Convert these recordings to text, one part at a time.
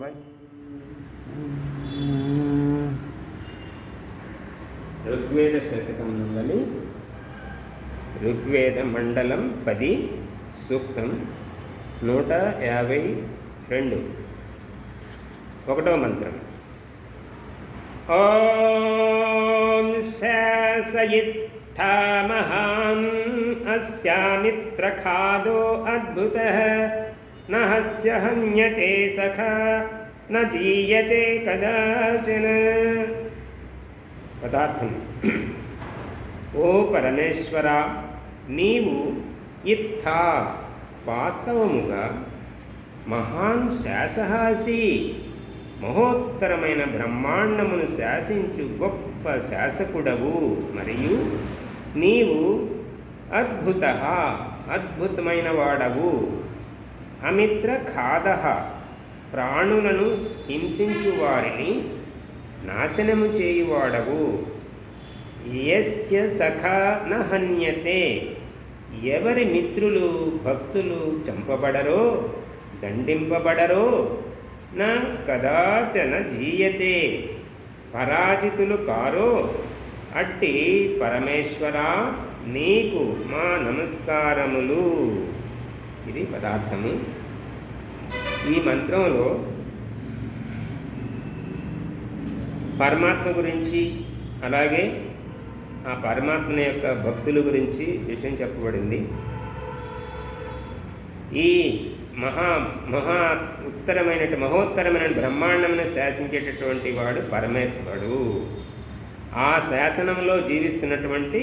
బాబాయ్. ఋగ్వేద శతకం నుండి ఋగ్వేద మండలం 10 సూక్తం 152 ఒకటో మంత్రం. ఓం శాసయిత్థామహాన్ అస్యామిత్రఖాదో అద్భుతః నహస్య హన్యతే సఖా న జీయతే కదాచన. పదార్థం. ఓ పరమేశ్వర, నీవు ఇత్థా వాస్తవముగా మహాన్ శాసహాసి, మహోత్తరమైన బ్రహ్మాండమును శాసించు గొప్ప శాసకుడవు. మరియు నీవు అద్భుత, అద్భుతమైన వాడవు. అమిత్ర ఖాద, ప్రాణులను హింసించు వారిని నాశనము చేయువాడవు. యస్య సఖా న హన్యతే, ఎవరి మిత్రులు భక్తులు చంపబడరో దండింపబడరో నా కదాచన జీయతే, పరాజితులు కారో అట్టి పరమేశ్వర నీకు మా నమస్కారములు. ఇది పదార్థము. ఈ మంత్రంలో పరమాత్మ గురించి అలాగే ఆ పరమాత్మ యొక్క భక్తుల గురించి విషయం చెప్పబడింది. ఈ మహోత్తరమైన బ్రహ్మాండమును శాసించేటటువంటి వాడు పరమేశ్వరుడు. ఆ శాసనంలో జీవిస్తున్నటువంటి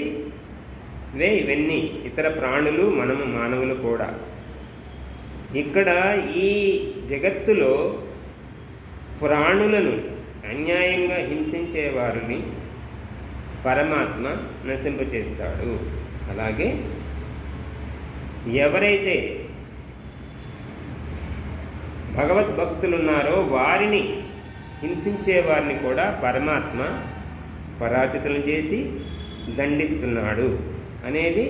ఇవన్నీ ఇతర ప్రాణులు, మనము మానవులు కూడా. ఇక్కడ ఈ జగత్తులో ప్రాణులను అన్యాయంగా హింసించే వారిని పరమాత్మ నశింపచేస్తాడు. అలాగే ఎవరైతే భగవద్భక్తులున్నారో వారిని హింసించే వారిని కూడా పరమాత్మ పరాజితులను చేసి దండిస్తున్నాడు అనేది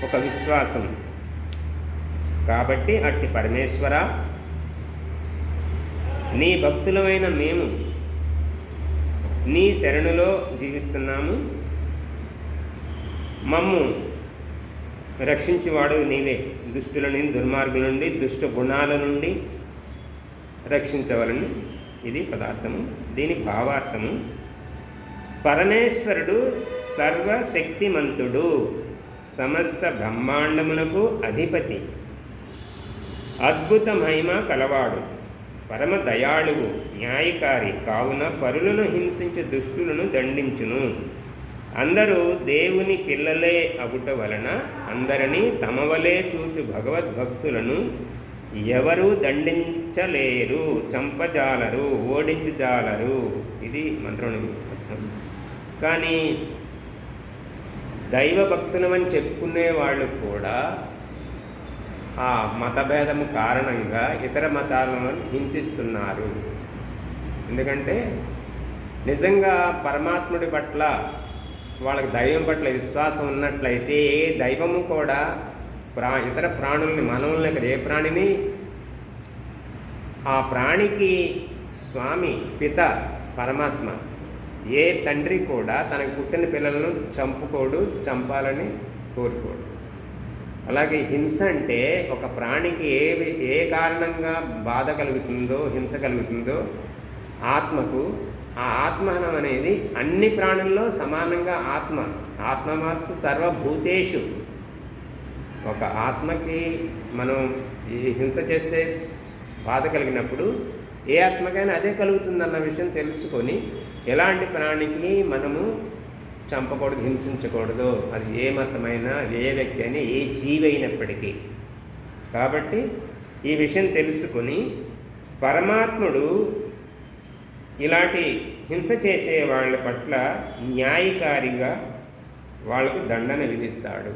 ఒక విశ్వాసం. కాబట్టి అట్టి పరమేశ్వర, నీ భక్తులమైన మేము నీ శరణులో జీవిస్తున్నాము. మమ్ము రక్షించేవాడు నీవే. దుష్టుల నుండి, దుర్మార్గుల నుండి, దుష్ట గుణాల నుండి రక్షించవలని. ఇది పదార్థము. దీని భావార్థము. పరమేశ్వరుడు సర్వశక్తిమంతుడు, సమస్త బ్రహ్మాండమునకు అధిపతి, అద్భుత మహిమ కలవాడు, పరమ దయాళువు, న్యాయకారి. కావున పరులను హింసించే దుష్టులను దండించును. అందరూ దేవుని పిల్లలే అగుట వలన అందరినీ తమవలే చూచు భగవద్భక్తులను ఎవరూ దండించలేరు, చంపజాలరు, ఓడించజాలరు. ఇది మంత్రం. కానీ దైవభక్తులమని చెప్పుకునే వాళ్ళు కూడా ఆ మతభేదము కారణంగా ఇతర మతాలను హింసిస్తున్నారు. ఎందుకంటే నిజంగా పరమాత్ముడి పట్ల వాళ్ళకి దైవం పట్ల విశ్వాసం ఉన్నట్లయితే ఏ దైవము కూడా ఇతర ప్రాణుల్ని, మనల్ని, ఏ ప్రాణిని, ఆ ప్రాణికి స్వామి పిత పరమాత్మ, ఏ తండ్రి కూడా తనకు పుట్టిన పిల్లలను చంపుకోడు, చంపాలని కోరుకోడు. అలాగే హింస అంటే ఒక ప్రాణికి ఏ కారణంగా బాధ కలుగుతుందో, హింస కలుగుతుందో ఆత్మకు, ఆ ఆత్మహనం అనేది అన్ని ప్రాణుల్లో సమానంగా ఆత్మమాత్మ సర్వభూతేషు. ఒక ఆత్మకి మనం ఈ హింస చేస్తే బాధ కలిగినప్పుడు ఏ ఆత్మకైనా అదే కలుగుతుందన్న విషయం తెలుసుకొని ఎలాంటి ప్రాణికి మనము చంపకూడదు, హింసించకూడదు. అది ఏ మతమైనా, ఏ వ్యక్తి అయినా, ఏ జీవి అయినప్పటికీ. కాబట్టి ఈ విషయం తెలుసుకొని పరమాత్ముడు ఇలాంటి హింస చేసే వాళ్ళ పట్ల న్యాయకారిగా వాళ్లకు దండన విధిస్తాడు.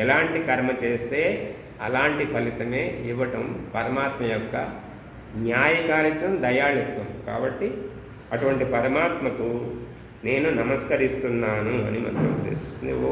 ఎలాంటి కర్మ చేస్తే అలాంటి ఫలితమే ఇవ్వటం పరమాత్మ యొక్క న్యాయకారిత్వం, దయాళుత్వం. కాబట్టి అటువంటి పరమాత్మకు నేను నమస్కరిస్తున్నాను అని మనం తెలుస్తుంది. ఓ